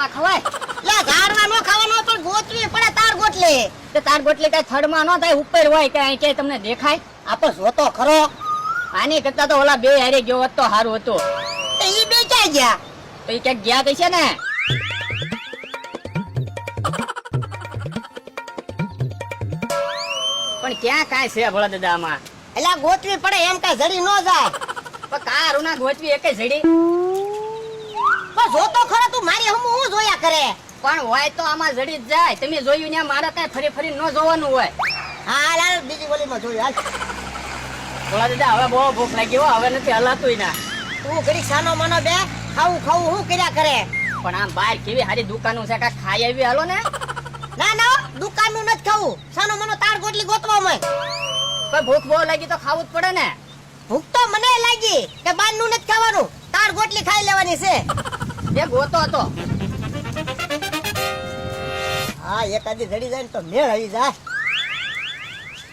ઝાડમાં ખવાય? લે ઝાડમાં નો ખાવાનો પણ ગોચવી પડે તાર ગોટલી. તે તાર ગોટલી કઈ થડમાં ન થાય, ઉપર હોય કે અહીં ક્યાંય તમને દેખાય? આપો જોતો ખરો. આની કરતા તો ઓલા બે હારે ગયો હોત તો સારું હતું. તો ઈ બે ક્યાં ગયા? તો એ ક્યાંક ગયા કઈ છે ને. પણ ક્યાં કાંઈ છે ભોળા દાદા આમાં? એલા ગોચવી પડે એમ કઈ જડી ન જાય. પણ કારું ના ગોચવી એકે જડી. પણ જોતો ખરો તું મારી હમું હું જોયા કરે. પણ હોય તો આમાં જડી જ જાય. તમે જોયું ને મારે કઈ ફરી ફરી ન જોવાનું હોય. હાલ હાલ બીજી ગોલીમાં જોયું હાલ. ભોળા દાદા હવે બહુ ભૂખ લાગી હો, હવે નથી હલાતું ના. તું ઘડી સાનો મનો બે ખાવું ખાવું હું કર્યા કરે. પણ આમ બહાર કેવી સારી દુકાનો છે, કાંઈ ખાઈ આવી હાલો ને. ના ના દુકાનનું નથી ખાવું, સાનો મનો તાર ગોટલી ગોતવા મય. પણ ભૂખ બહુ લાગી તો ખાવું જ પડે ને. ભૂખ તો મને લાગી કે બારનું નથી ખાવાનું, તાર ગોટલી ખાઈ લેવાની છે. એ ગોતો હતો. હા એકાદી જડી જાય ને તો મેળ આવી જાય.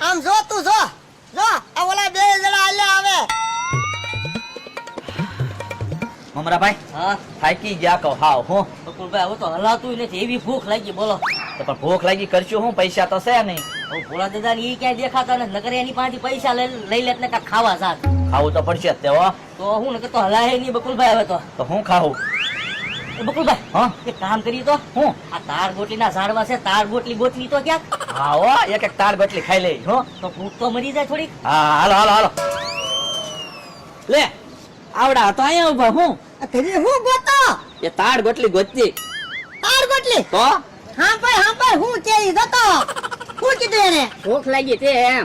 આમ જો તું જો જો આ ઓલા બે જણા આલ્યા આવે. મમરાભાઈ હા થાકી ગયા કહો હાવ હું બકુલભાઈ હવે તો હલાતું નથી, એવી ભૂખ લાગી બોલો. તો પણ ભૂખ લાગી કરશું હું, પૈસા તો છે નહીં. હવે ભોળા દાદા ને ઈ ક્યાંય દેખાતા નથી, નકર એની પાસેથી પૈસા લઈ લેત ને કાંઈક ખાવા સાથ. ખાવું તો પડશે જ તે હો. તો હું નકર તો હલાય નહીં બકુલભાઈ હવે તો. તો હું ખાવું? એ બકુલભાઈ હા એક કામ કરીએ તો, હું આ તાર ગોટલીના ઝાડવા છે, તાર ગોટલી ગોતવી તો ક્યાંક. હા હો એક એક તાર ગોટલી ખાઈ લઈ હો. તો ભૂખ તો મરી જાય થોડીક. હા હાલો હાલો હાલો લે આવડા તો અહીંયા ઉભા હું આ ઘરે હું ગોતો એ તાર ગોટલી ગોતતી તાર ગોટલી. તો હા ભાઈ હું કેરી જતો. હું કીધું એને ભૂખ લાગી તે એમ.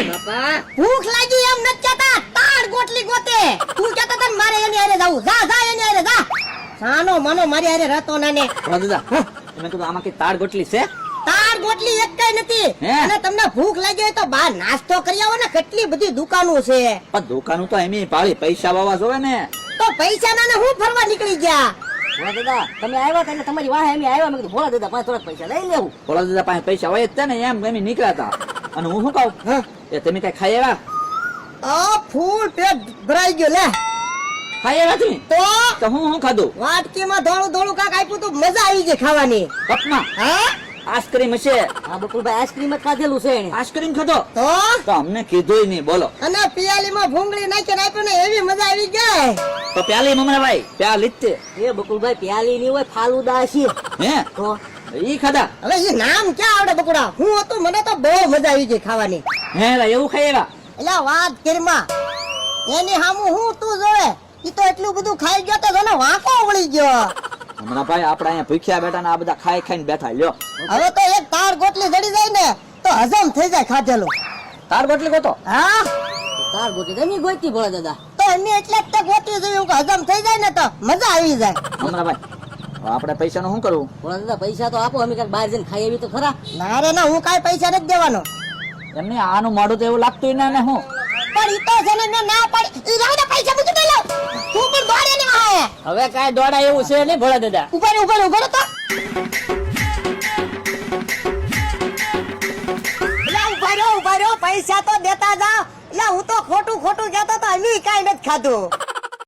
બાપા ભૂખ લાગી એમ નથી કહેતા, તાર ગોટલી ગોતે. તું કહેતો તને મારે એની હારે જાવું, જા જા એની હારે જા. સાનો મનો મારી હારે રહેતો નાને. બોલો દાદા તમે કીધું આમાં કઈ તાર ગોટલી છે? તાર ગોટલી એક કઈ નથી. હે? અને તમને ભૂખ લાગી હોય તો બહાર નાસ્તો કરી આવો ને, કેટલી બધી દુકાનો છે. પણ દુકાનું તો એમ પાળી પૈસા વાવા જોવે ને. તો પૈસા ના હું ફરવા નીકળી ગયા. ભોળા દાદા તમે આવ્યા હતા એટલે તમારી વાહે એમ આવ્યા, મેં કીધું ભોળા દાદા પાસે થોડાક પૈસા લઈ લેવું. બોલો દાદા પાસે પૈસા હોય જ છે ને એમ એમ નીકળ્યા હતા. અને હું શું કહું હા એ તમે કઈ ખાઈ આવ્યા? આ ફૂલ પેટ ભરાઈ ગયો લે. ખાઈ આવ્યા તમે? તો તો હું ખાધું? વાટકીમાં ધોળું ધોળું કાક આપ્યું તો મજા આવી ગઈ ખાવાની. કપમાં હા આઈસ્ક્રીમ હશે. હા બકુલભાઈ આઈસ્ક્રીમ જ ખાધેલું છે એને. આઈસ્ક્રીમ ખાધો તો તો અમને કીધું નહીં. બોલો અને પિયાલીમાં ભૂંગળી નાખીને આપ્યું ને એવી મજા આવી ગઈ. તો પ્યાલી મમરાભાઈ પ્યાલી જ તે એ બકુલભાઈ પ્યાલી ની હોય, ફાલુદા છે. હે તો ઈ ખાધા? હવે એ નામ ક્યાં આવડે બકુડા. હું હતું મને તો બહુ મજા આવી ગઈ ખાવાની. હે લા, એવું ખાઈ આવ્યા? એટલે વાત કરીમાં એની સામું હું તું જોવે. ઈ તો એટલું બધું ખાઈ ગયો તો જોને વાંકો વળી ગયો. મમરાભાઈ આપણે અહીંયા ભૂખ્યા બેઠા ને આ બધા ખાઈ ખાઈને બેઠા. લ્યો હવે તો એક તાર ગોટલી જડી જાય ને તો હજમ થઈ જાય ખાધેલું. તાર ગોટલી ગોતો. હા તાર ગોતી તમે ગોતી ભોળા દાદા. તો એમને એટલે જ તો ગોટલી જોયું કે હજમ થઈ જાય ને તો મજા આવી જાય. મમરાભાઈ હવે આપણે પૈસાનું શું કરવું? ભોળા દાદા પૈસા તો આપો, અમે ક્યાંક બહાર જઈને ખાઈ આવી તો ખરા. ના રે ના, હું કાંઈ પૈસા નથી દેવાનો. એમને આનું મોઢું તો એવું લાગતું ને હું પણ ઈ તો છે ને મેં ના પાડી. ઈ રાવ ને પૈસા મૂકી દે લો. તું પણ દોડે ને વાહે. હવે કાંઈ દોડા એવું છે નહીં ભોળા દાદા. ઉભા તો ઉભા રહ્યો પૈસા તો દેતા જાવ. એટલે હું તો ખોટું કહેતો તો અમે કાંઈ નથી ખાધું.